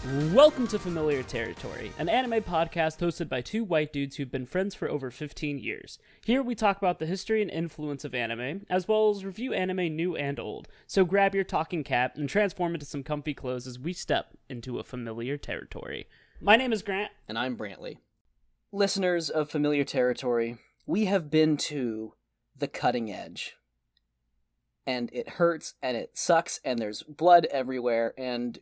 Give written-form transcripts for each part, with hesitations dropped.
Welcome to Familiar Territory, an anime podcast hosted by two white dudes who've been friends for over 15 years. Here we talk about the history and influence of anime, as well as review anime new and old. So grab your talking cap and transform into some comfy clothes as we step into a familiar territory. My name is Grant. And I'm Brantley. Listeners of Familiar Territory, we have been to the cutting edge. And it hurts, and it sucks, and there's blood everywhere, and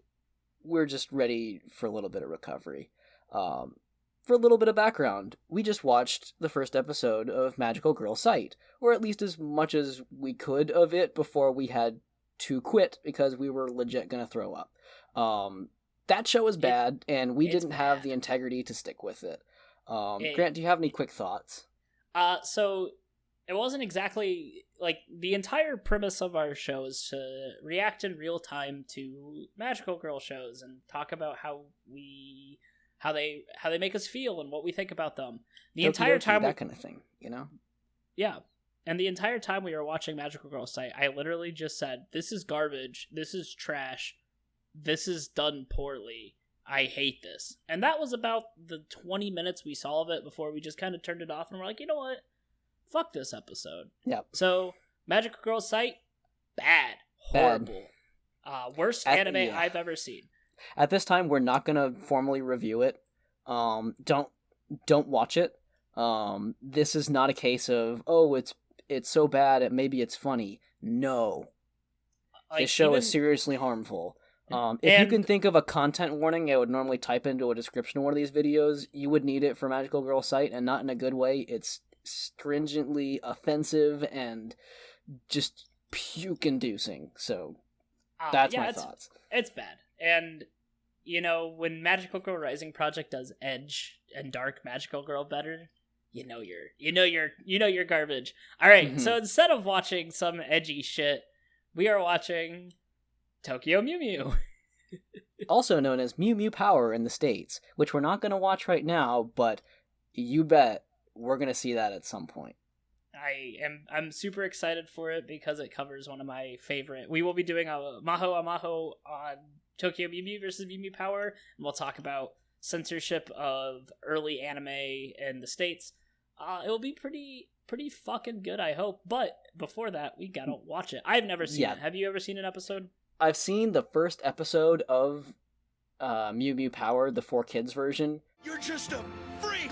we're just ready for a little bit of recovery. For a little bit of background, we just watched the first episode of Magical Girl Sight, or at least as much as we could of it before we had to quit because we were legit gonna throw up. That show was bad, and we didn't have the integrity to stick with it. Grant, do you have any quick thoughts? So it wasn't exactly like the entire premise of our show is to react in real time to magical girl shows and talk about how they make us feel and what we think about them. The entire time, that kind of thing, you know? Yeah. And the entire time we were watching Magical Girl Sight, I literally just said, "This is garbage. This is trash. This is done poorly. I hate this." And that was about the 20 minutes we saw of it before we just kind of turned it off and we're like, you know what? Fuck this episode. Yep. So, Magical Girl Sight, bad. Horrible. Worst anime I've ever seen. At this time, we're not going to formally review it. Don't watch it. This is not a case of, oh, it's so bad, maybe it's funny. No. This show is seriously harmful. If you can think of a content warning I would normally type into a description of one of these videos, you would need it for Magical Girl Sight, and not in a good way. It's stringently offensive and just puke-inducing. So that's my thoughts. It's bad. And, you know, when Magical Girl Rising Project does edge and dark Magical Girl better, you know you're garbage. All right, So instead of watching some edgy shit, we are watching Tokyo Mew Mew. Also known as Mew Mew Power in the States, which we're not going to watch right now, but you bet we're going to see that at some point. I'm super excited for it because it covers one of my favorite. We will be doing a Maho on Tokyo Mew Mew versus Mew Mew Power, and we'll talk about censorship of early anime in the States. It will be pretty fucking good, I hope. But before that, we gotta watch it. I've never seen it. Have you ever seen an episode? I've seen the first episode of Mew Mew Power, the 4Kids version. You're just a freak!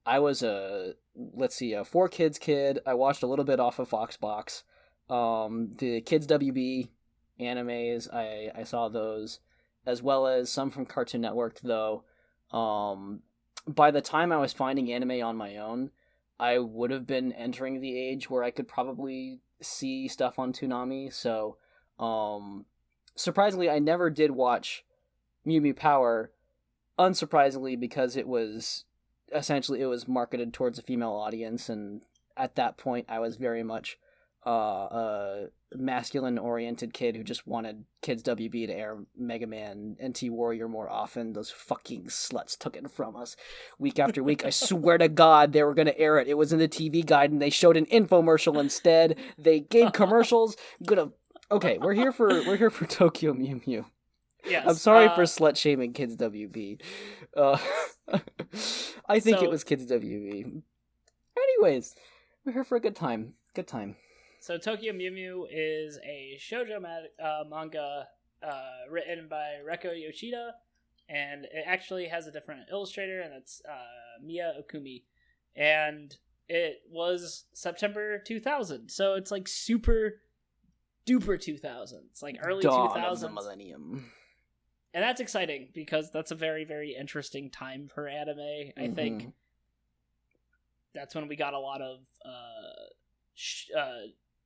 I was a 4Kids kid. I watched a little bit off of Foxbox. The Kids WB animes, I saw those, as well as some from Cartoon Network, though. By the time I was finding anime on my own, I would have been entering the age where I could probably see stuff on Toonami, so surprisingly, I never did watch Mew Mew Power, unsurprisingly, because it was marketed towards a female audience, and at that point, I was very much a masculine-oriented kid who just wanted Kids WB to air Mega Man and T-Warrior more often. Those fucking sluts took it from us week after week. I swear to God, they were going to air it. It was in the TV guide, and they showed an infomercial instead. They gave commercials. Okay, we're here for Tokyo Mew Mew. Yes, I'm sorry for slut-shaming Kids WB. I think it was Kids WB. Anyways, we're here for a good time. Good time. So Tokyo Mew Mew is a shoujo manga written by Reko Yoshida, and it actually has a different illustrator, and it's Miya Okumi. And it was September 2000, so it's like super duper 2000. It's like early 2000s. Dawn of the millennium. And that's exciting because that's a very, very interesting time for anime. I think that's when we got a lot of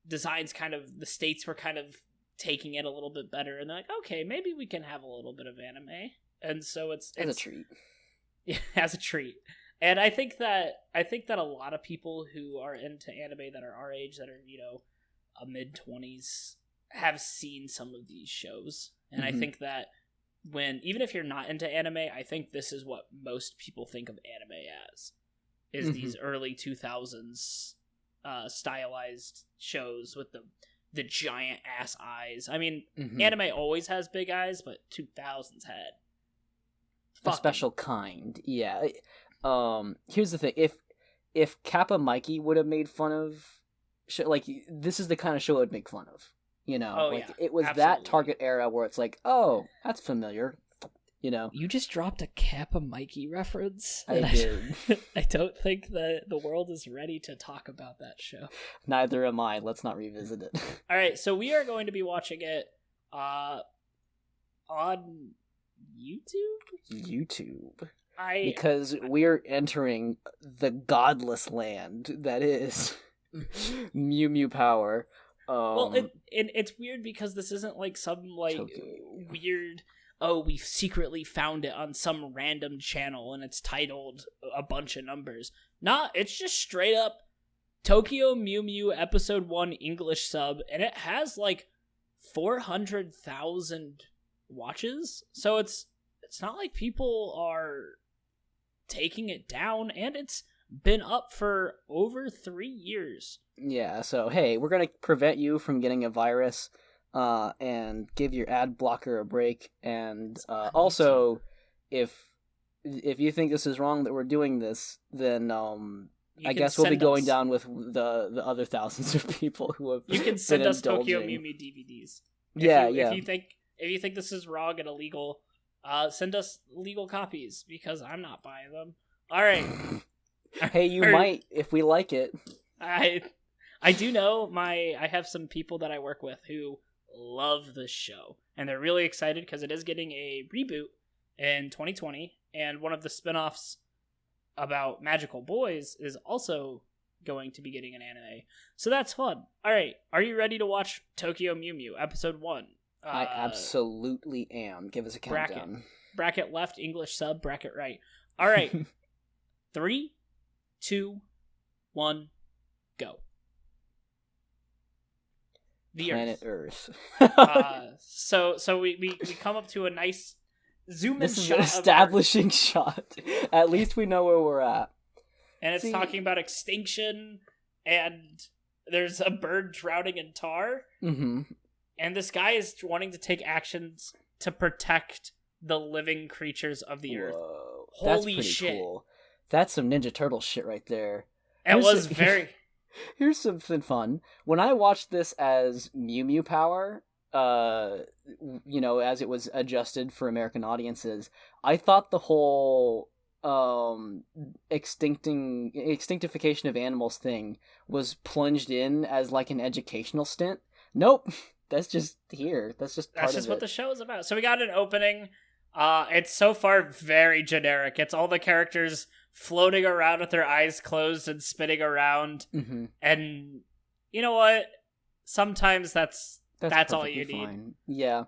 designs. Kind of the States were kind of taking it a little bit better, and they're like, okay, maybe we can have a little bit of anime. And so it's as a treat. Yeah, as a treat. And I think that a lot of people who are into anime that are our age, that are, you know, mid-20s, have seen some of these shows. And I think that even if you're not into anime, I think this is what most people think of anime as, is these early 2000s stylized shows with the giant ass eyes. I mean, anime always has big eyes, but 2000s had a special kind. Yeah. Here's the thing: if Kappa Mikey would have made fun of, like, this is the kind of show it would make fun of. It was absolutely. that target era where it's like, oh, that's familiar. You just dropped a Kappa Mikey reference. I did. I don't think that the world is ready to talk about that show. Neither am I. Let's not revisit it. All right, so we are going to be watching it on YouTube. Because we're entering the godless land that is Mew Mew Power. Well, it's weird because this isn't like some like weird. Oh, we secretly found it on some random channel and it's titled a bunch of numbers. Nah, it's just straight up Tokyo Mew Mew Episode 1 English sub, and it has like 400,000 watches. So it's not like people are taking it down, and it's been up for over 3 years. Yeah, so hey, we're gonna prevent you from getting a virus. And give your ad blocker a break, and also, if you think this is wrong that we're doing this, then I guess we'll be going down with the other thousands of people who have. You can send us Tokyo Mew Mew DVDs. If you think this is wrong and illegal, send us legal copies because I'm not buying them. All right. Hey, you might if we like it. I do know I have some people that I work with who love this show, and they're really excited because it is getting a reboot in 2020, and one of the spin-offs about magical boys is also going to be getting an anime, so that's fun. All right, are you ready to watch Tokyo Mew Mew Episode 1? I absolutely am. Give us a countdown. Bracket left, English sub, bracket right. All right. 3, 2, 1, go. The Planet Earth. So we come up to a nice zoom in shot. This is an establishing shot. At least we know where we're at. And it's talking about extinction, and there's a bird drowning in tar. Mm-hmm. And this guy is wanting to take actions to protect the living creatures of the earth. Holy that's shit. Cool. That's some Ninja Turtle shit right there. Here's something fun. When I watched this as Mew Mew Power, as it was adjusted for American audiences, I thought the whole extinctification of animals thing was plunged in as like an educational stint. Nope. That's just here. That's just what the show is about. So we got an opening. It's so far very generic. It's all the characters floating around with their eyes closed and spinning around. Mm-hmm. And you know what? Sometimes that's all you need. Fine. Yeah.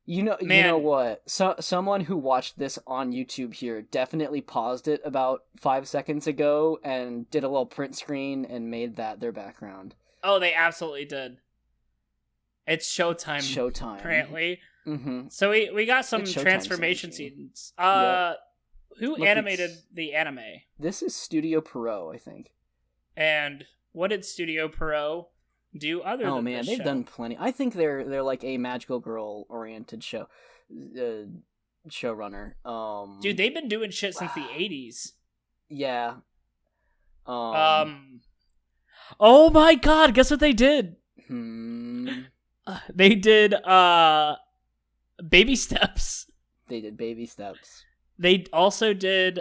You know what? Someone who watched this on YouTube here definitely paused it about 5 seconds ago and did a little print screen and made that their background. Oh, they absolutely did. It's showtime. Apparently. Mm-hmm. So we got some transformation scenes. Yep. Who animated the anime? This is Studio Pierrot, I think. And what did Studio Pierrot do other than this they've show? done plenty. I think they're like a magical girl oriented showrunner. Dude, they've been doing shit since the 80s. Yeah. Oh my god, guess what they did? They did Baby Steps. They did Baby Steps. They also did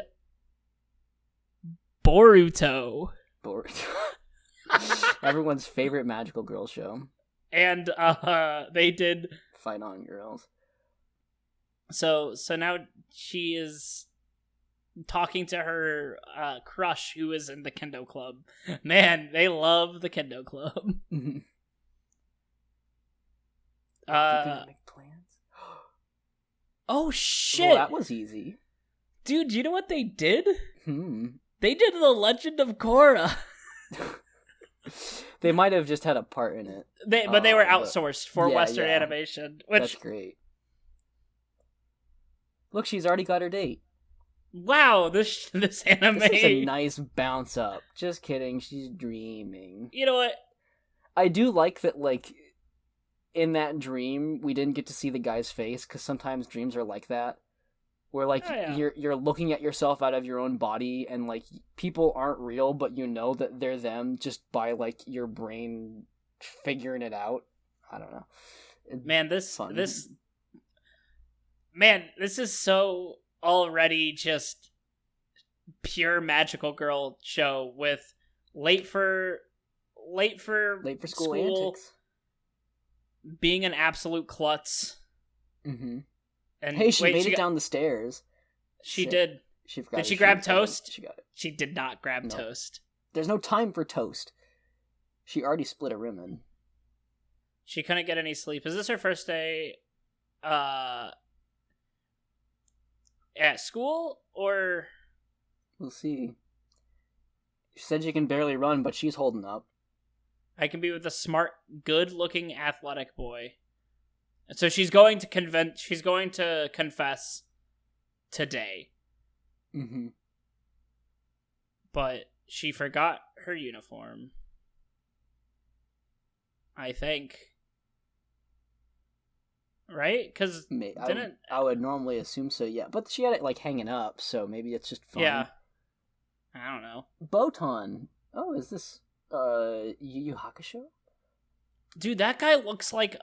Boruto. Everyone's favorite magical girl show. And they did Fight On Girls. So now she is talking to her crush who is in the Kendo Club. Man, they love the Kendo Club. They're gonna make plans. Oh shit! Well, that was easy. Dude, do you know what they did? They did The Legend of Korra. They might have just had a part in it. But they were outsourced for Western animation. Which... That's great. Look, she's already got her date. Wow, this anime... This is a nice bounce up. Just kidding, she's dreaming. You know what? I do like that, like, in that dream, we didn't get to see the guy's face, because sometimes dreams are like that. where like Oh, yeah. you're looking at yourself out of your own body, and like people aren't real, but you know that they're them just by like your brain figuring it out. I don't know. Man, Fun. this is so already just pure magical girl show with late for school antics, being an absolute klutz. Mm-hmm. And hey, she made it down the stairs. She Sick. did. She forgot. Did she grab toast? She got it. She did not grab toast. There's no time for toast. She already split a ribbon. She couldn't get any sleep. Is this her first day at school, or we'll see. She said she can barely run, but she's holding up. I can be with a smart, good-looking, athletic boy. And so she's going to confess today. Mm-hmm. But she forgot her uniform. I think. Right? Because I would normally assume so, yeah. But she had it like hanging up, so maybe it's just fun. Yeah. I don't know. Botan. Oh, is this Yu Yu Hakusho? Dude, that guy looks like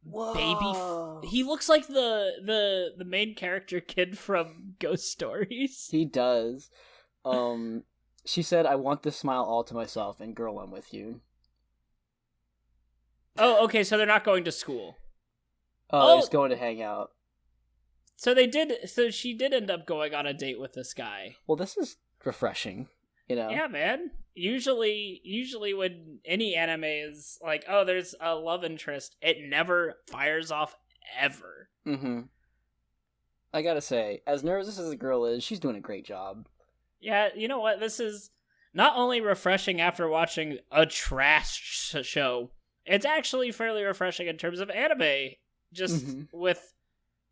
Whoa. he looks like the main character kid from Ghost Stories. He does. She said, "I want this smile all to myself," and girl, I'm with you. Oh, okay, so they're not going to school. They're just going to hang out. So she did end up going on a date with this guy. Well, this is refreshing, you know? Yeah, man. Usually when any anime is like, oh, there's a love interest, it never fires off ever. Mm-hmm. I gotta say, as nervous as the girl is, she's doing a great job. Yeah, you know what? This is not only refreshing after watching a trash show, it's actually fairly refreshing in terms of anime. Just with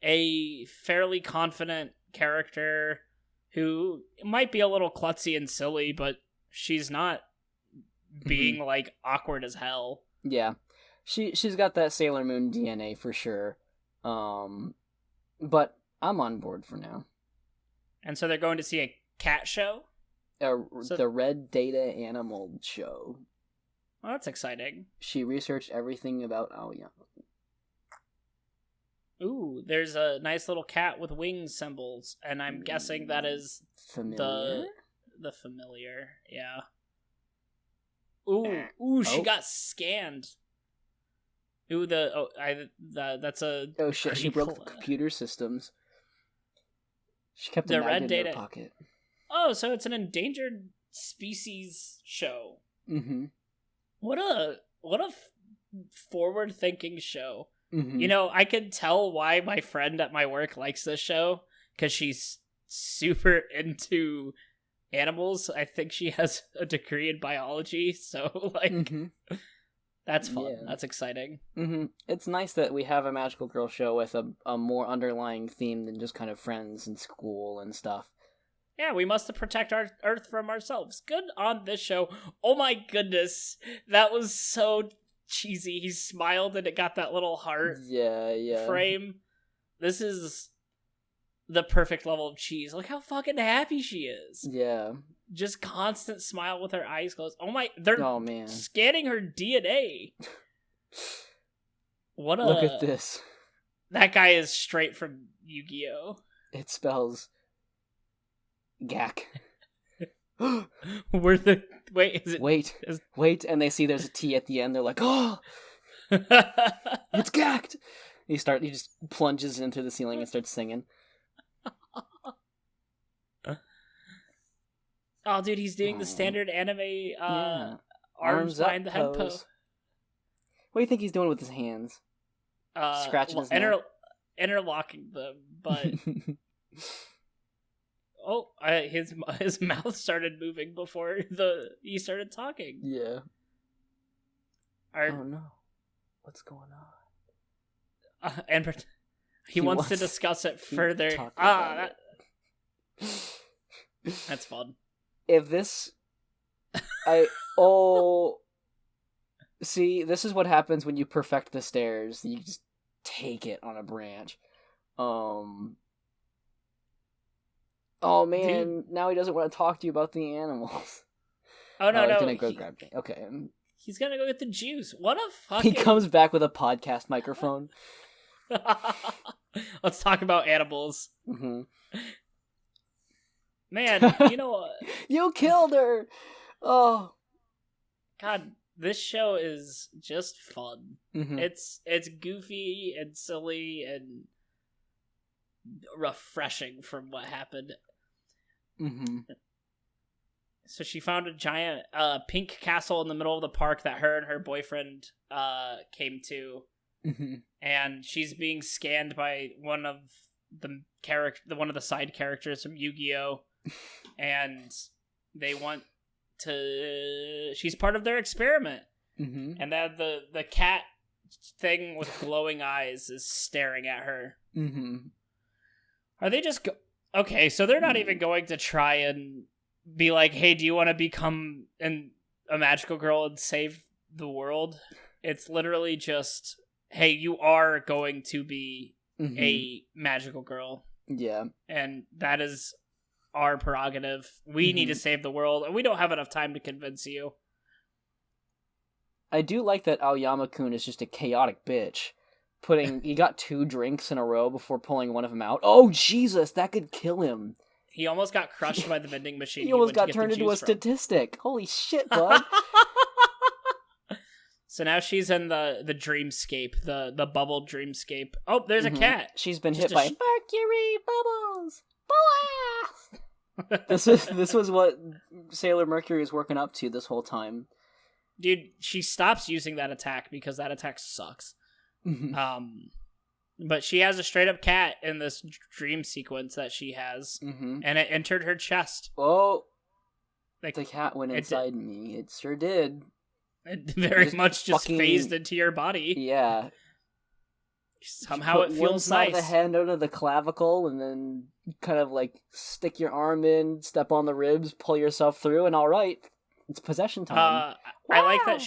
a fairly confident character who might be a little klutzy and silly, but she's not being like awkward as hell. Yeah. She's got that Sailor Moon DNA for sure. But I'm on board for now. And so they're going to see a cat show? The Red Data Animal Show. Well, that's exciting. She researched everything about Aoyama. Ooh, there's a nice little cat with wings symbols, and I'm guessing that is familiar? the familiar, yeah. Ooh, she got scanned. Ooh, that's a... Oh shit, she broke the computer systems. She kept the magnet in her pocket. Oh, so it's an endangered species show. Mm-hmm. What a forward-thinking show. Mm-hmm. You know, I can tell why my friend at my work likes this show, because she's super into animals. I think she has a degree in biology, so, like, that's fun. Yeah. That's exciting. Mm-hmm. It's nice that we have a magical girl show with a more underlying theme than just kind of friends and school and stuff. Yeah, we must protect our Earth from ourselves. Good on this show. Oh my goodness, that was so cheesy. He smiled and it got that little heart frame. This is the perfect level of cheese. Look how fucking happy she is. Yeah. Just constant smile with her eyes closed. They're man. Scanning her DNA. Look at this. That guy is straight from Yu-Gi-Oh! It spells Gak. Wait, and they see there's a T at the end. They're like, oh, it's Gacked. He just plunges into the ceiling and starts singing. Oh, dude, he's doing the standard anime arms behind the head pose. What do you think he's doing with his hands? Scratching his neck? Interlocking them, but his mouth started moving before he started talking. Yeah. Oh no, what's going on? And he wants to discuss it further. That's fun. If this, see, this is what happens when you perfect the stairs. You just take it on a branch. Oh man, Dude. now he doesn't want to talk to you about the animals. Oh no, He's no, gonna go grab me. Okay. he's gonna go get the juice. What a He fucking. comes back with a podcast microphone. Let's talk about animals, Mm-hmm. man. You know what? You killed her. Oh. God, this show is just fun. Mm-hmm. It's goofy and silly and refreshing from what happened. Mm-hmm. So she found a giant pink castle in the middle of the park that her and her boyfriend came to, Mm-hmm. and she's being scanned by one of the side characters from Yu-Gi-Oh, and they want to. She's part of their experiment, Mm-hmm. and that the cat thing with glowing eyes is staring at her. Mm-hmm. Are they just okay? So they're not even going to try and be like, "Hey, do you want to become a magical girl and save the world?" It's literally just, "Hey, you are going to be Mm-hmm. a magical girl, Yeah. and that is our prerogative. We need to save the world, and we don't have enough time to convince you." I do like that Aoyama-kun is just a chaotic bitch. He got 2 drinks in a row before pulling one of them out. Oh, Jesus, that could kill him. He almost got crushed by the vending machine. He almost went to got get turned the into a juice from. statistic. Holy shit, bud. So now she's in the dreamscape, the bubble dreamscape. Oh, there's a cat. She's been Just hit by mercury bubbles. This was what Sailor Mercury is working up to this whole time. Dude, she stops using that attack because that attack sucks. But she has a straight up cat in this dream sequence that she has, and it entered her chest. Oh, Like, the cat went inside me. It sure did. It very much just phased into your body. Yeah. Somehow it Put feels one side nice. of the hand under the clavicle, and then kind of like stick your arm in, step on the ribs, pull yourself through, and all right, it's possession time. I like that.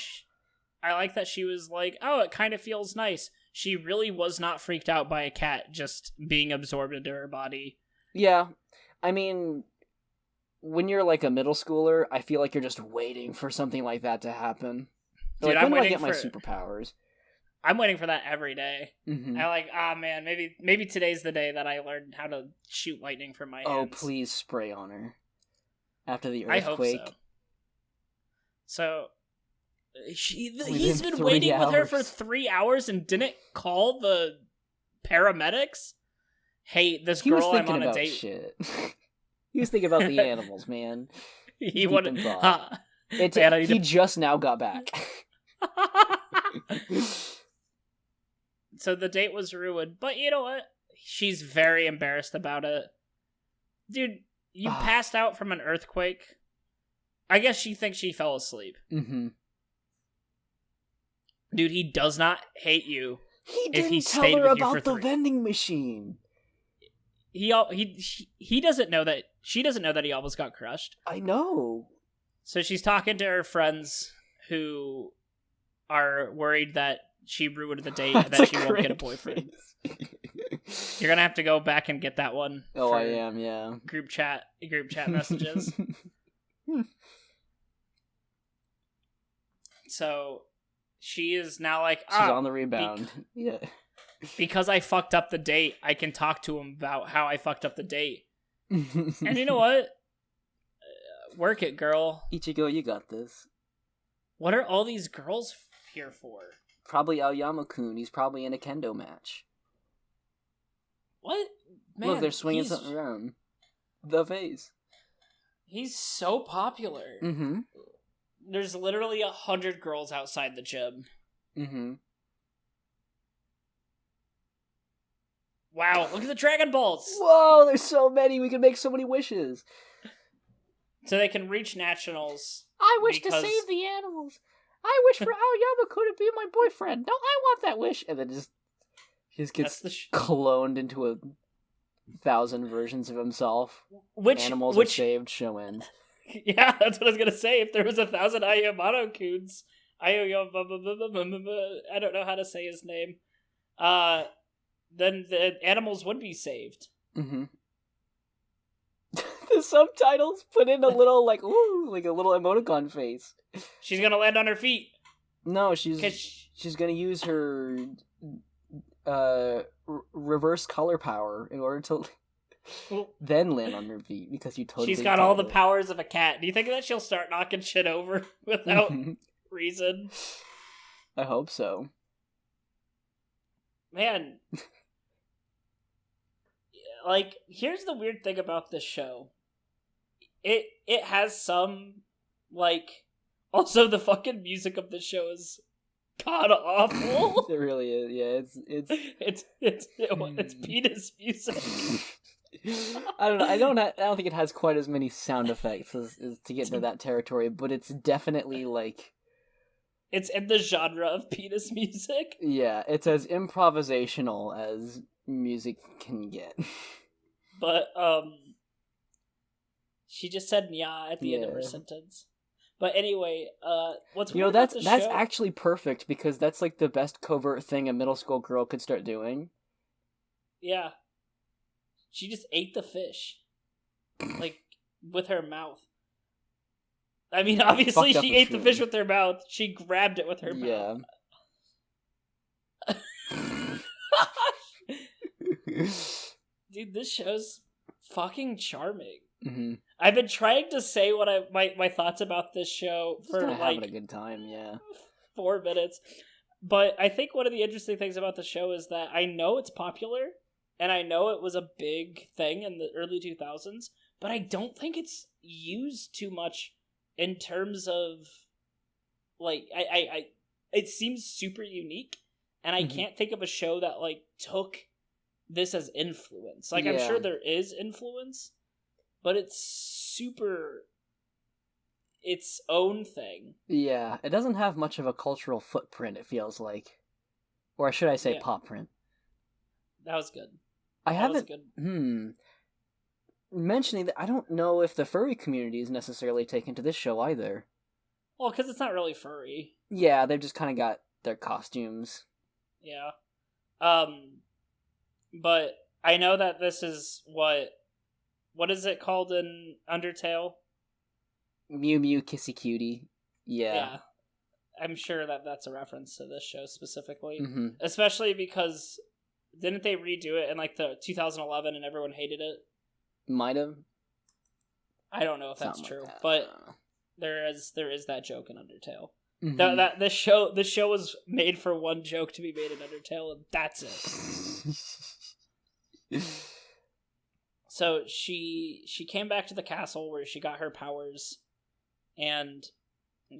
I like that she was like, "Oh, it kind of feels nice." She really was not freaked out by a cat just being absorbed into her body. Yeah, I mean, when you're like a middle schooler, I feel like you're just waiting for something like that to happen. Dude, like, I'm when do I waiting get my for superpowers? I'm waiting for that every day. Mm-hmm. I like, man, maybe today's the day that I learned how to shoot lightning from my hands. Oh, please spray on her after the I hope earthquake. so. He's been waiting with her for 3 hours and didn't call the paramedics. Hey, this girl I'm on a date. Shit. He was thinking about the animals, man. He wanted. He just now got back. So the date was ruined, but you know what? She's very embarrassed about it. Dude, you passed out from an earthquake. I guess she thinks she fell asleep. Mm-hmm. Dude, he does not hate you. He didn't tell her about the vending machine. He doesn't know that. She doesn't know that he almost got crushed. I know. So she's talking to her friends who are worried that she ruined the date and that she won't get a boyfriend. You're gonna have to go back and get that one. Oh, I am, yeah. Group chat messages. So she is now like, she's on the rebound. Yeah. Because I fucked up the date, I can talk to him about how I fucked up the date. And you know what? Work it, girl. Ichigo, you got this. What are all these girls here for? Probably Aoyama-kun. He's probably in a kendo match. What? Man, look, they're swinging something around. The vase. He's so popular. Mm-hmm. There's literally 100 girls outside the gym. Mm-hmm. Wow, look at the Dragon Balls! Whoa, there's so many. We can make so many wishes. So they can reach nationals. I wish to save the animals. I wish for Aoyama-kun to be my boyfriend. No, I want that wish. And then he just gets cloned into 1,000 versions of himself. Which animals are saved, show end. Yeah, that's what I was gonna say. If there was 1,000 Aoyama-kuns, I don't know how to say his name. Then the animals would be saved. Mm-hmm. The subtitles put in a little like ooh, like a little emoticon face. She's gonna land on her feet. No, she's gonna use her reverse color power in order to then land on her feet because you totally. She's got all the powers of a cat. Do you think that she'll start knocking shit over without reason? I hope so. Man, like, here's the weird thing about this show. It has some, like, also the fucking music of this show is god awful. It really is. Yeah, it's penis music. I don't know. I don't think it has quite as many sound effects as to get into that territory, but it's definitely like it's in the genre of penis music. Yeah, it's as improvisational as music can get. But she just said "nya" at the end of her sentence. But anyway, what's weird about the that's show... actually perfect because that's like the best covert thing a middle school girl could start doing. Yeah. She just ate the fish. Like, with her mouth. I mean, obviously she ate the fish with her mouth. She grabbed it with her mouth. Dude, this show's fucking charming. Mm-hmm. I've been trying to say what my thoughts about this show for like having a good time, 4 minutes. But I think one of the interesting things about the show is that I know it's popular, and I know it was a big thing in the early 2000s, but I don't think it's used too much in terms of, like, I it seems super unique, and I can't think of a show that, like, took this as influence. Like, I'm sure there is influence, but it's super its own thing. Yeah, it doesn't have much of a cultural footprint, it feels like. Or should I say pop print? That was good. I haven't... Mentioning that, I don't know if the furry community is necessarily taken to this show either. Well, because it's not really furry. Yeah, they've just kind of got their costumes. Yeah. But I know that this is what is it called in Undertale? Mew Mew Kissy Cutie. Yeah. I'm sure that that's a reference to this show specifically. Mm-hmm. Especially because didn't they redo it in like the 2011 and everyone hated it? Might have. I don't know if that's true, but there is that joke in Undertale. Mm-hmm. That this show was made for one joke to be made in Undertale, and that's it. So she came back to the castle where she got her powers, and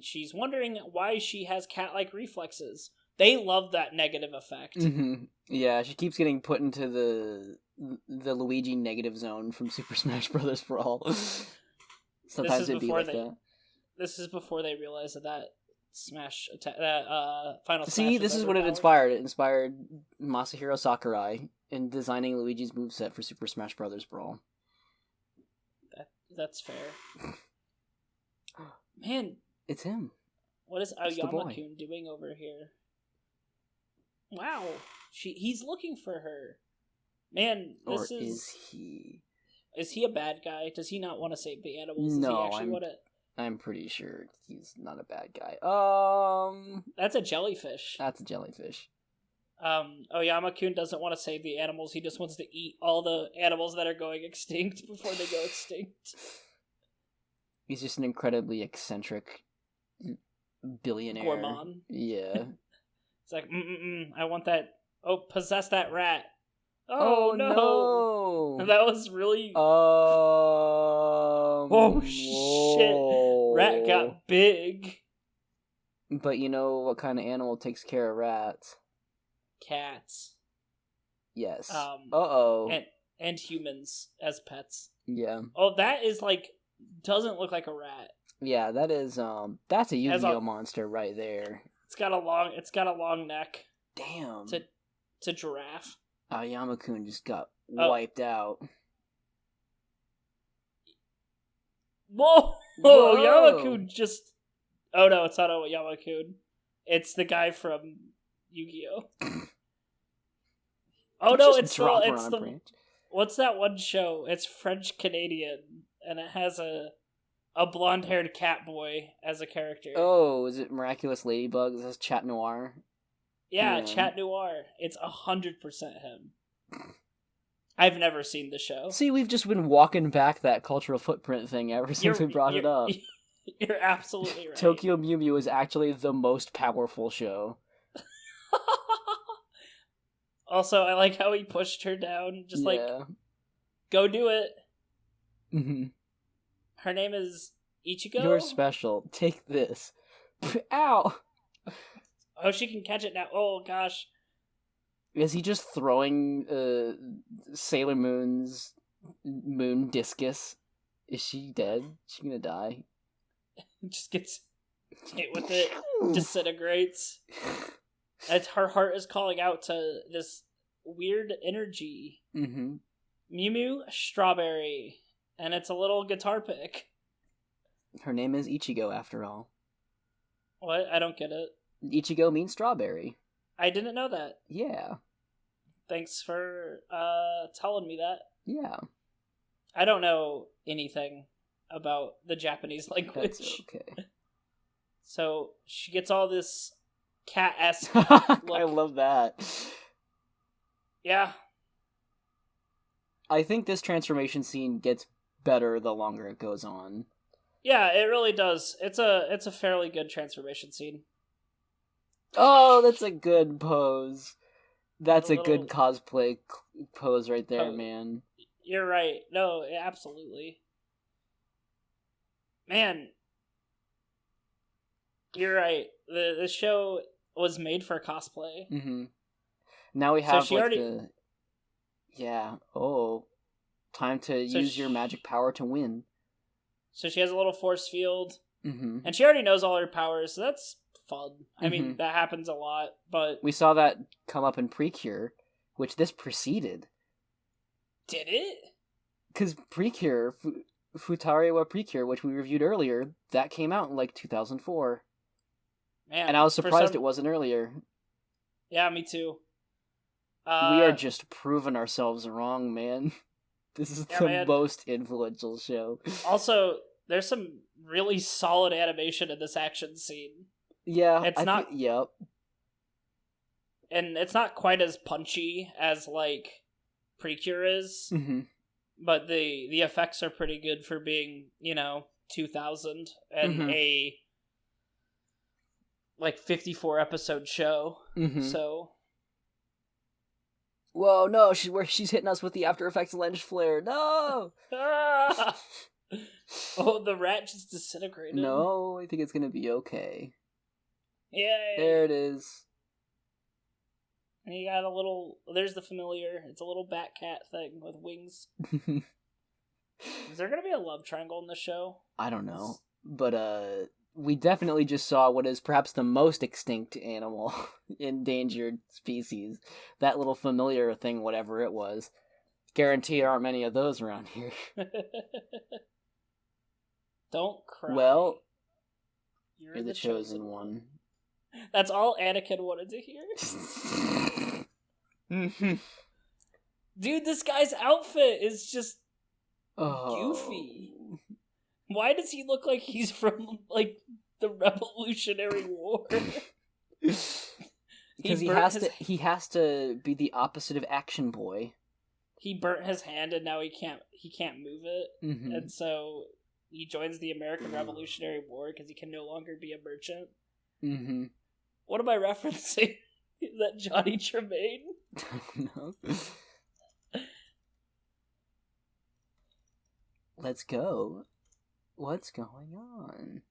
she's wondering why she has cat-like reflexes. They love that negative effect. Mm-hmm. Yeah, she keeps getting put into the Luigi negative zone from Super Smash Bros. Brawl. Sometimes it'd be like that. This is before they realize that Smash Final Smash. See, this is what it inspired. It inspired Masahiro Sakurai in designing Luigi's moveset for Super Smash Bros. Brawl. That's fair. Man, it's him. What is Aoyama-kun doing over here? Wow, he's looking for her. Man, this is he? Is he a bad guy? Does he not want to save the animals? No, Does he actually I'm pretty sure he's not a bad guy. That's a jellyfish. That's a jellyfish. Oyama-kun doesn't want to save the animals. He just wants to eat all the animals that are going extinct before they go extinct. He's just an incredibly eccentric billionaire. Gourmand. Yeah. It's like, I want that. Oh, possess that rat. Oh no! That was really. Oh shit! Rat got big. But you know what kind of animal takes care of rats? Cats. Yes. And humans as pets. Yeah. Oh, that is like doesn't look like a rat. Yeah, that is that's a Yu-Gi-Oh monster right there. It's got a long neck. Damn. It's a giraffe. Aoyama-kun just got wiped out. Whoa! Aoyama-kun just... Oh no, it's not Aoyama-kun. It's the guy from Yu-Gi-Oh! Oh no, it's the... What's that one show? It's French-Canadian. and it has a blonde-haired cat boy as a character. Oh, is it Miraculous Ladybug? Is this Chat Noir? Yeah, Chat Noir. It's 100% him. I've never seen the show. See, we've just been walking back that cultural footprint thing ever since we brought it up. You're absolutely right. Tokyo Mew Mew is actually the most powerful show. Also, I like how he pushed her down. Just like, go do it. Mm-hmm. Her name is Ichigo? You're special. Take this. Ow! Oh, she can catch it now. Oh, gosh. Is he just throwing Sailor Moon's moon discus? Is she dead? Is she gonna die? Just gets hit with it. Disintegrates. Her heart is calling out to this weird energy. Mm-hmm. Mew Mew Strawberry. And it's a little guitar pick. Her name is Ichigo, after all. What? I don't get it. Ichigo means strawberry. I didn't know that. Yeah. Thanks for telling me that. Yeah. I don't know anything about the Japanese language. That's okay. So she gets all this cat-esque look. I love that. Yeah. I think this transformation scene gets better the longer it goes on. Yeah, it really does. It's a fairly good transformation scene. Oh, that's a good pose. That's a good cosplay pose right there, man. You're right. No, absolutely. Man, you're right. The show was made for cosplay. Mm-hmm. Now we have so Yeah. Oh. Time to use your magic power to win. So she has a little force field. Mm-hmm. And she already knows all her powers, so that's fun. I mean, that happens a lot, but... We saw that come up in Precure, which this preceded. Did it? Because Precure, Futariwa Precure, which we reviewed earlier, that came out in, 2004. Man, and I was surprised it wasn't earlier. Yeah, me too. We are just proving ourselves wrong, man. This is the most influential show. Also, there's some really solid animation in this action scene. Yeah, it's not. Yep. And it's not quite as punchy as Precure is, but the effects are pretty good for being 2000 and a 54 episode show. So. Whoa, no, she's hitting us with the After Effects lens flare. No! Ah! Oh, the rat just disintegrated. No, I think it's gonna be okay. Yay! There it is. And you got there's the familiar. It's a little bat cat thing with wings. Is there gonna be a love triangle in the show? I don't know. But, we definitely just saw what is perhaps the most extinct animal, endangered species. That little familiar thing, whatever it was. Guarantee there aren't many of those around here. Don't cry. Well, you're the chosen one. That's all Anakin wanted to hear. Dude, this guy's outfit is just goofy. Why does he look like he's from, the Revolutionary War? Because he has to be the opposite of Action Boy. He burnt his hand and now he can't move it. And so he joins the American Revolutionary War because he can no longer be a merchant. What am I referencing? Is that Johnny Tremaine? I don't know. Let's go. What's going on?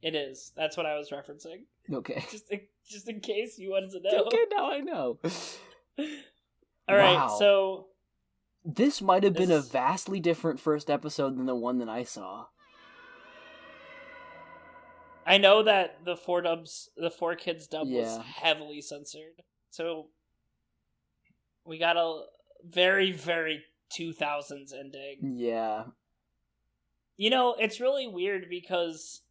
It is. That's what I was referencing. Okay. Just in case you wanted to know. Okay, now I know. Alright, so... This might have been a vastly different first episode than the one that I saw. I know that the 4 Kids dub was heavily censored. So we got a very, very 2000s ending. Yeah. It's really weird because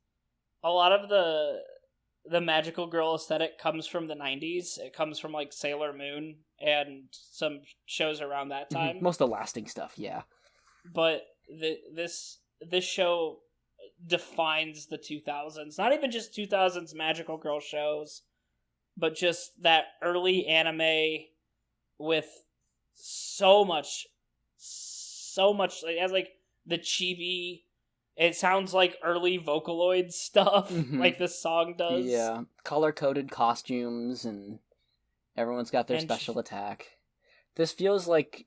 a lot of the magical girl aesthetic comes from the 90s. It comes from Sailor Moon and some shows around that time. Most of the lasting stuff, yeah. But this show defines the 2000s. Not even just 2000s magical girl shows, but just that early anime with so much it has like the chibi. It sounds like early Vocaloid stuff, like this song does. Yeah, color-coded costumes, and everyone's got their special attack. This feels like,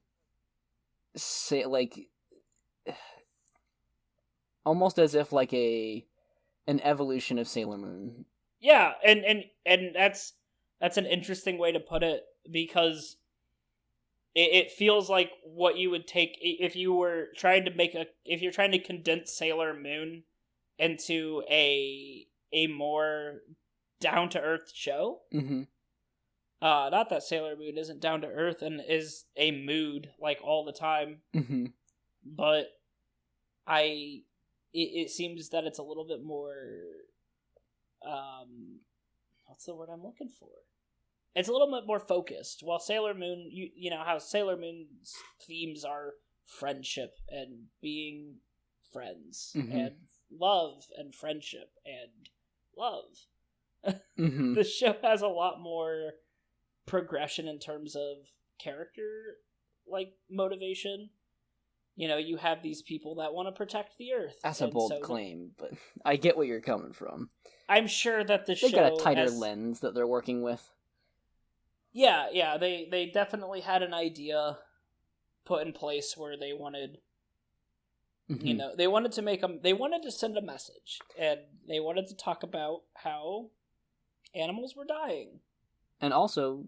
almost as if like an evolution of Sailor Moon. Yeah, and that's an interesting way to put it, because it feels like what you would take if you were trying to condense Sailor Moon into a more down to earth show. Mm-hmm. Not that Sailor Moon isn't down to earth and is a mood like all the time, but it seems that it's a little bit more. What's the word I'm looking for? It's a little bit more focused. While Sailor Moon, you know how Sailor Moon's themes are friendship and being friends and love and friendship and love. The show has a lot more progression in terms of character, like motivation. You know, you have these people that want to protect the Earth. That's a bold claim, but I get where you're coming from. I'm sure that the show... They got a tighter lens that they're working with. Yeah, they definitely had an idea put in place where they wanted, you know, they wanted to send a message, and they wanted to talk about how animals were dying. And also,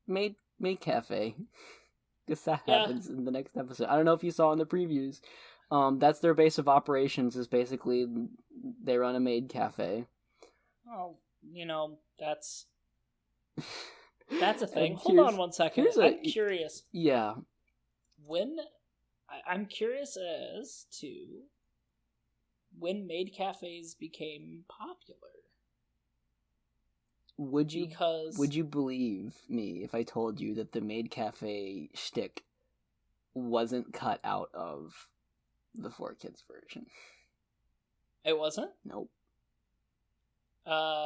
Maid Cafe. Because that happens in the next episode. I don't know if you saw in the previews. That's their base of operations, is basically they run a maid cafe. Oh, you know, that's a thing. Hold on one second. I'm curious. Yeah. I'm curious as to when maid cafes became popular. Would you believe me if I told you that the maid cafe shtick wasn't cut out of the 4Kids version? It wasn't? Nope.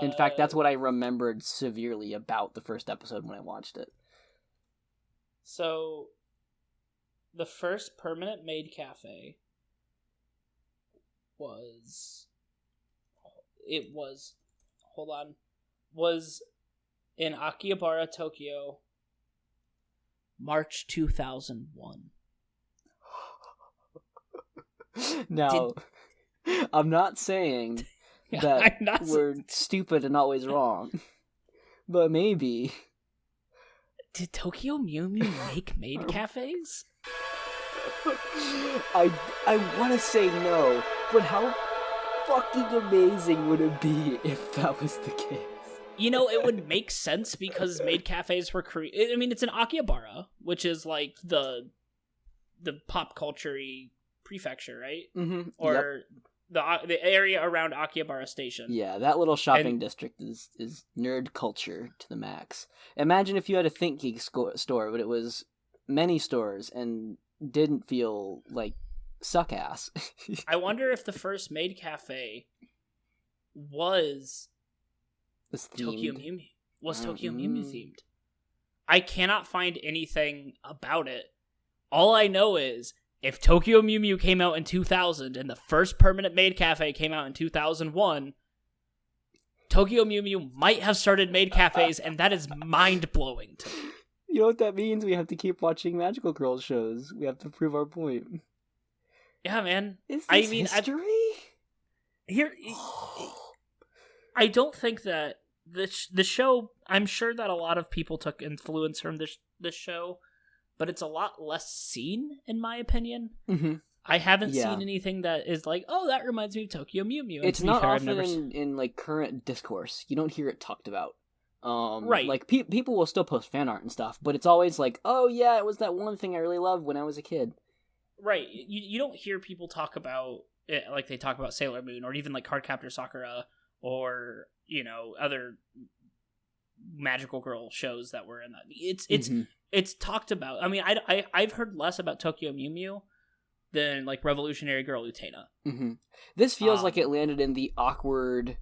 In fact, that's what I remembered severely about the first episode when I watched it. So, the first permanent maid cafe was in Akihabara, Tokyo, March 2001. Now, I'm not saying that we're stupid and always wrong, but maybe. Did Tokyo Mew Mew make maid cafes? I want to say no, but how fucking amazing would it be if that was the case? You know, it would make sense because maid cafes were created. I mean, it's in Akihabara, which is like the pop culture-y prefecture, right? Mm-hmm. Or the area around Akihabara Station. Yeah, that little shopping district is nerd culture to the max. Imagine if you had a Think Geek store, but it was many stores and didn't feel like suck ass. I wonder if the first maid cafe was Tokyo Mew Mew. Was Tokyo Mew Mew themed? I cannot find anything about it. All I know is if Tokyo Mew Mew came out in 2000 and the first permanent maid cafe came out in 2001, Tokyo Mew Mew might have started maid cafes, and that is mind-blowing to me. You know what that means? We have to keep watching Magical Girl shows. We have to prove our point. Yeah, man. Is this history? I don't think that the show... I'm sure that a lot of people took influence from this show, but it's a lot less seen, in my opinion. Mm-hmm. I haven't seen anything that is like, oh, that reminds me of Tokyo Mew Mew. It's not often in like current discourse. You don't hear it talked about. Right. Like people will still post fan art and stuff, but it's always like, oh yeah, it was that one thing I really loved when I was a kid. Right. You don't hear people talk about it like they talk about Sailor Moon or even like Cardcaptor Sakura or, you know, other magical girl shows that were in that. Mm-hmm. It's talked about. I mean, I've heard less about Tokyo Mew Mew than like Revolutionary Girl Utena. Mm-hmm. This feels like it landed in the awkward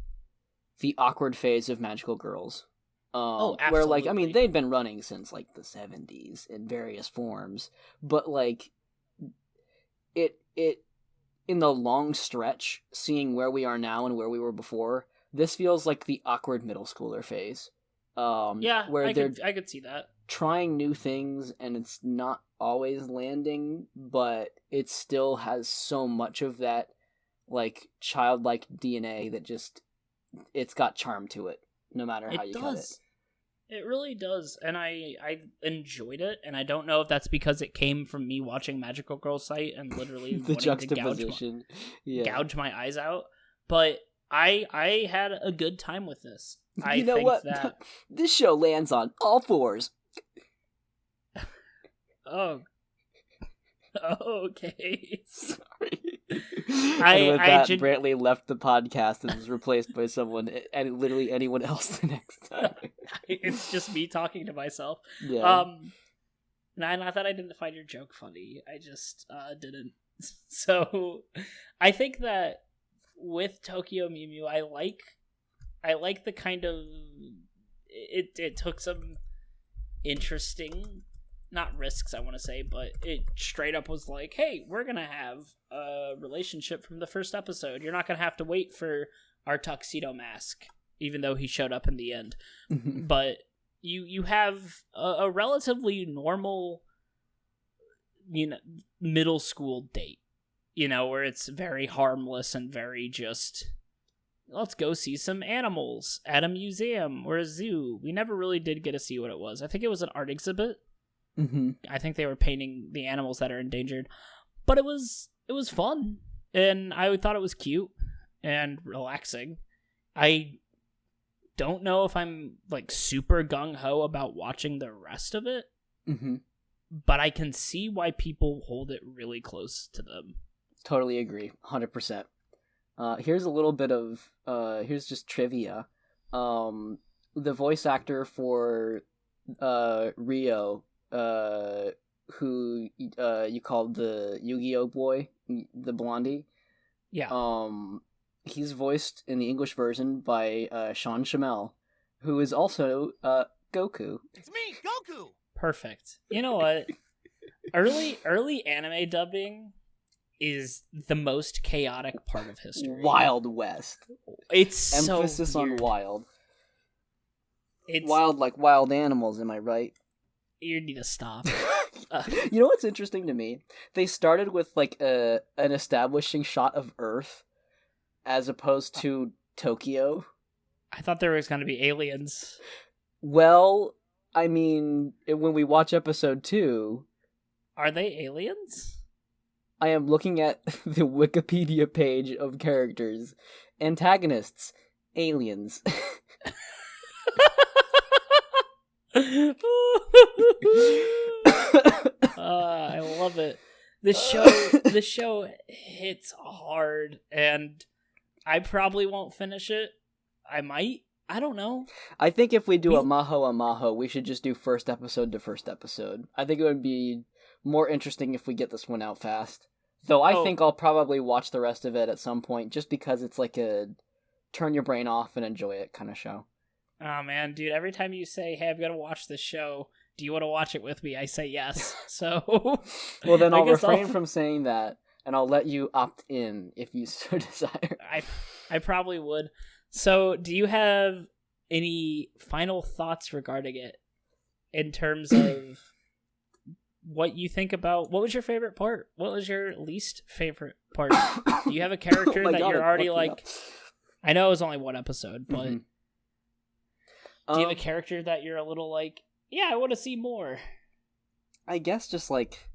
phase of magical girls. Absolutely. Where, like, I mean, they'd been running since like the 70s in various forms, but like it in the long stretch, seeing where we are now and where we were before, this feels like the awkward middle schooler phase. Where I could see that. Trying new things and it's not always landing, but it still has so much of that like childlike DNA that just it's got charm to it, no matter how you cut it. It really does, and I enjoyed it, and I don't know if that's because it came from me watching Magical Girl site and literally the juxtaposition, gouge my eyes out, but I had a good time with this. You know what? That... this show lands on all fours. Oh. Okay. Sorry. Brantley left the podcast and was replaced by someone, and literally anyone else the next time. It's just me talking to myself. Yeah. Not that I didn't find your joke funny. I just didn't. So, I think that with Tokyo Mew Mew, I like the kind of it took some interesting, not risks I want to say, but it straight up was like, hey, we're gonna have a relationship from the first episode. You're not gonna have to wait for our tuxedo mask, even though he showed up in the end. But you have a relatively normal, middle school date, where it's very harmless and very just, let's go see some animals at a museum or a zoo. We never really did get to see what it was. I think it was an art exhibit. Mm-hmm. I think they were painting the animals that are endangered, but it was fun, and I thought it was cute and relaxing. I don't know if I'm like super gung-ho about watching the rest of it, but I can see why people hold it really close to them. Totally agree, 100%. Here's a little bit of here's just trivia. The voice actor for Rio, who you called the Yu-Gi-Oh boy, the blondie. Yeah. He's voiced in the English version by Sean Shamel, who is also Goku. It's me, Goku. Perfect. You know what? early anime dubbing is the most chaotic part of history. Wild West. It's emphasis so weird. On wild. It's wild like wild animals, am I right? You need to stop. You know what's interesting to me? They started with like an establishing shot of Earth as opposed to Tokyo. I thought there was going to be aliens. Well, I mean, when we watch episode 2... Are they aliens? I am looking at the Wikipedia page of characters. Antagonists. Aliens. I love it. This show hits hard, and I probably won't finish it. I might. I don't know. I think if we do a Maho, we should just do first episode to first episode. I think it would be more interesting if we get this one out fast. Though I think I'll probably watch the rest of it at some point, just because it's like a turn your brain off and enjoy it kind of show. Oh man, dude, every time you say, hey, I'm gonna watch this show, do you want to watch it with me? I say yes. So well, then I'll refrain from saying that, and I'll let you opt in if you so desire. I probably would. So do you have any final thoughts regarding it in terms of what you think about? What was your favorite part? What was your least favorite part? Do you have a character that you're already like... I know it was only one episode, but do you have a character that you're a little like, yeah, I want to see more? I guess just like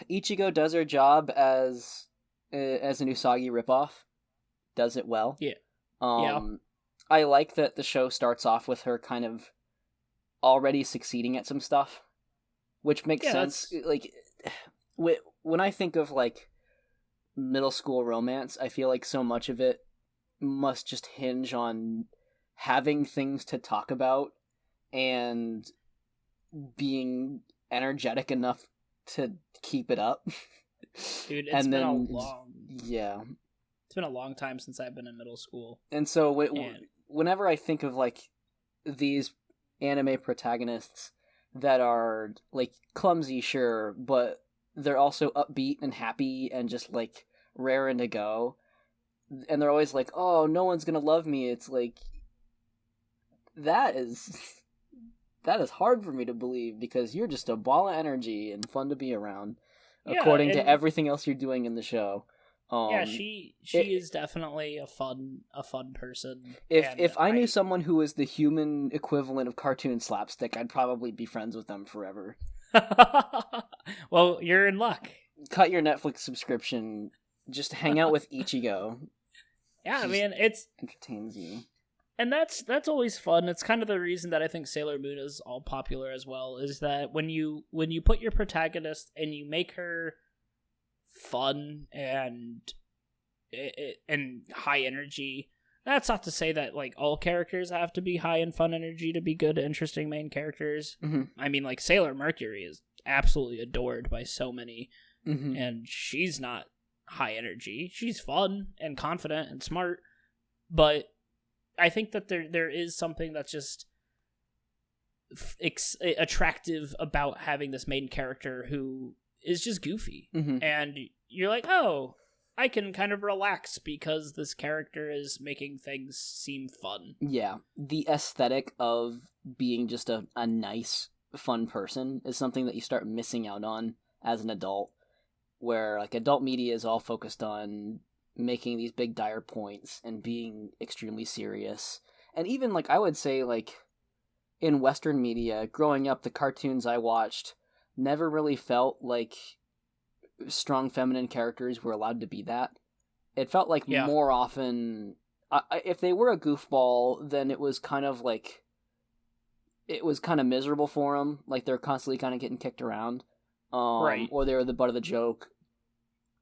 Ichigo does her job as an Usagi ripoff. Does it well. Yeah. I like that the show starts off with her kind of already succeeding at some stuff, which makes sense. Like when I think of like middle school romance, I feel like so much of it must just hinge on having things to talk about and being energetic enough to keep it up. Dude, It's been a long time since I've been in middle school. And so whenever I think of like these anime protagonists that are like clumsy, sure, but they're also upbeat and happy and just like raring to go, and they're always like, oh, no one's gonna love me, it's like that is hard for me to believe, because you're just a ball of energy and fun to be around, according to everything else you're doing in the show. She is definitely a fun person. If I knew someone who was the human equivalent of cartoon slapstick, I'd probably be friends with them forever. Well, you're in luck. Cut your Netflix subscription. Just hang out with Ichigo. Yeah, I mean, it's entertains you. And that's always fun. It's kind of the reason that I think Sailor Moon is all popular as well, is that when you put your protagonist and you make her fun and high energy, that's not to say that like all characters have to be high and fun energy to be good, interesting main characters. Mm-hmm. I mean, like Sailor Mercury is absolutely adored by so many, mm-hmm. and she's not high energy. She's fun and confident and smart, but I think that there is something that's just attractive about having this main character who is just goofy. Mm-hmm. And you're like, oh, I can kind of relax because this character is making things seem fun. Yeah, the aesthetic of being just a nice, fun person is something that you start missing out on as an adult, where like adult media is all focused on making these big dire points and being extremely serious. And even like I would say like in Western media, growing up, the cartoons I watched never really felt like strong feminine characters were allowed to be that. It felt like more often, if they were a goofball, then it was kind of like, it was kind of miserable for them. Like they're constantly kind of getting kicked around. Right. Or they were the butt of the joke.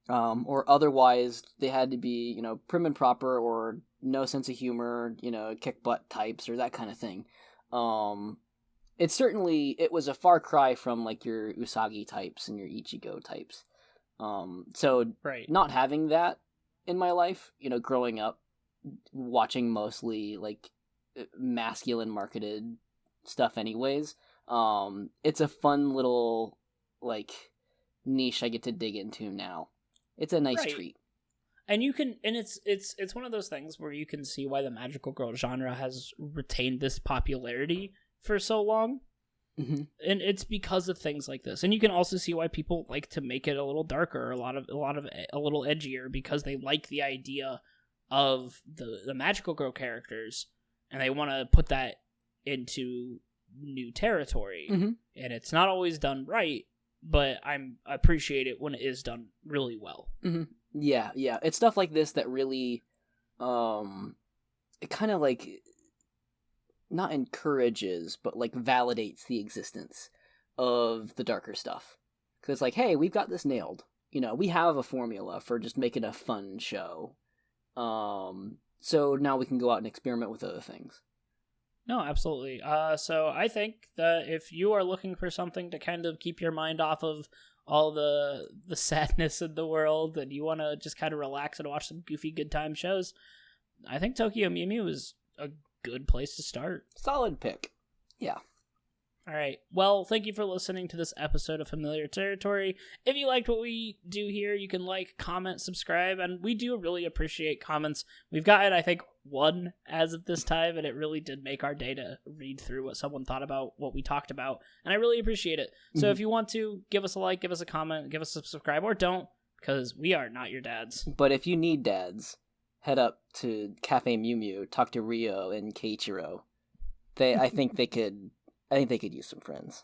Or otherwise they had to be, prim and proper or no sense of humor, kick butt types or that kind of thing. It was a far cry from like your Usagi types and your Ichigo types. So right. Not having that in my life, growing up, watching mostly like masculine marketed stuff anyways, it's a fun little like niche I get to dig into now. It's a nice treat. And you can, and it's one of those things where you can see why the magical girl genre has retained this popularity for so long. Mm-hmm. And it's because of things like this. And you can also see why people like to make it a little darker, a little edgier, because they like the idea of the magical girl characters and they want to put that into new territory. Mm-hmm. And it's not always done right, but I appreciate it when it is done really well. Mm-hmm. Yeah. It's stuff like this that really, it kind of like not encourages, but like validates the existence of the darker stuff. Because it's like, hey, we've got this nailed. We have a formula for just making a fun show. So now we can go out and experiment with other things. No, absolutely. So I think that if you are looking for something to kind of keep your mind off of all the sadness in the world and you want to just kind of relax and watch some goofy good time shows, I think Tokyo Mew Mew is a good place to start. Solid pick. Yeah. All right. Well, thank you for listening to this episode of Familiar Territory. If you liked what we do here, you can like, comment, subscribe, and we do really appreciate comments. We've gotten, I think, one as of this time, and it really did make our day to read through what someone thought about what we talked about, and I really appreciate it. So if you want to, give us a like, give us a comment, give us a subscribe, or don't, because we are not your dads. But if you need dads, head up to Cafe Mew Mew, talk to Rio and Keiichiro. I think they could use some friends.